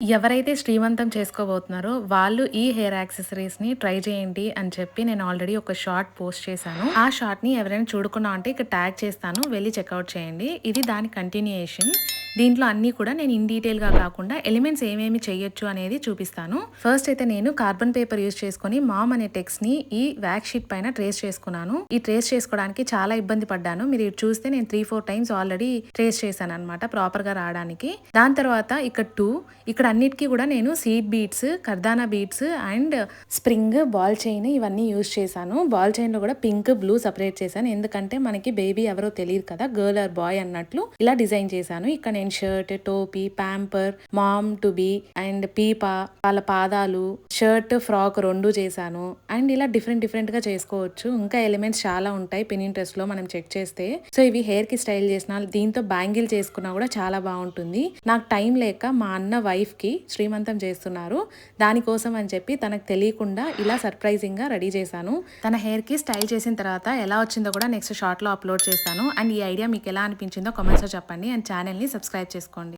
ఎవరైతే శ్రీమంతం చేసుకోబోతున్నారో వాళ్ళు ఈ హెయిర్ యాక్సెసరీస్‌ని ట్రై చేయండి అని చెప్పి నేను ఆల్రెడీ ఒక షార్ట్ పోస్ట్ చేశాను. ఆ షార్ట్‌ని ఎవరైనా చూడకుండా ఉంటే ఇక్కడ ట్యాగ్ చేస్తాను. వెళ్లి చెక్‌ఔట్ చేయండి. ఇది దాని కంటిన్యూయేషన్. దీంట్లో అన్నీ కూడా నేను ఇన్ డీటెయిల్‌గా కాకుండా ఎలిమెంట్స్ ఏమేమి చేయొచ్చు అనేది చూపిస్తాను. ఫస్ట్ అయితే నేను కార్బన్ పేపర్ యూజ్ చేసుకొని మామ్ అనే టెక్స్ట్‌ని ఈ వ్యాక్స్ షీట్ పైన ట్రేస్ చేసుకున్నాను. ఈ ట్రేస్ చేసుకోవడానికి చాలా ఇబ్బంది పడ్డాను. మీరు ఇది చూస్తే నేను 3, 4 టైమ్స్ ఆల్రెడీ ట్రేస్ చేశానన్నమాట ప్రాపర్‌గా రావడానికి. దాని తర్వాత ఇక్కడ 2 ఇక్కడ అన్నిటికీ కూడా నేను సీడ్ బీడ్స్, కర్దానా beads and spring ball chain ఇవన్నీ యూజ్ చేశాను. బాల్ చైన్‌లో కూడా పింక్, బ్లూ సెపరేట్ చేశాను. ఎందుకంటే మనకి బేబీ ఎవరో తెలియదు కదా, గర్ల్ ఆర్ బాయ్ అన్నట్లు ఇలా డిజైన్ చేశాను. ఇక్కడ నేను షర్ట్, టోపీ, pamper, mom to be and పీపా, వాళ్ళ పాదాలు, షర్ట్, ఫ్రాక్ రెండు చేశాను. అండ్ ఇలా డిఫరెంట్ గా చేసుకోవచ్చు. ఇంకా ఎలిమెంట్స్ చాలా ఉంటాయి పినింట్రెస్ట్ లో మనం చెక్ చేస్తే. సో ఇవి హెయిర్ కి స్టైల్ చేసిన దీంతో బ్యాంగిల్ చేసుకున్నా కూడా చాలా బాగుంటుంది. నాకు టైం లేక మా అన్న వైఫ్ కి శ్రీమంతం చేస్తున్నారు, దానికోసం అని చెప్పి తనకు తెలియకుండా ఇలా సర్ప్రైజింగ్ గా రెడీ చేశాను. తన హెయిర్ కి స్టైల్ చేసిన తర్వాత ఎలా వచ్చిందో కూడా నెక్స్ట్ షార్ట్ లో అప్లోడ్ చేస్తాను. అండ్ ఈ ఐడియా మీకు ఎలా అనిపించిందో కామెంట్స్ లో చెప్పండి. అండ్ ఛానల్ ని సబ్స్క్రైబ్ చేసుకోండి.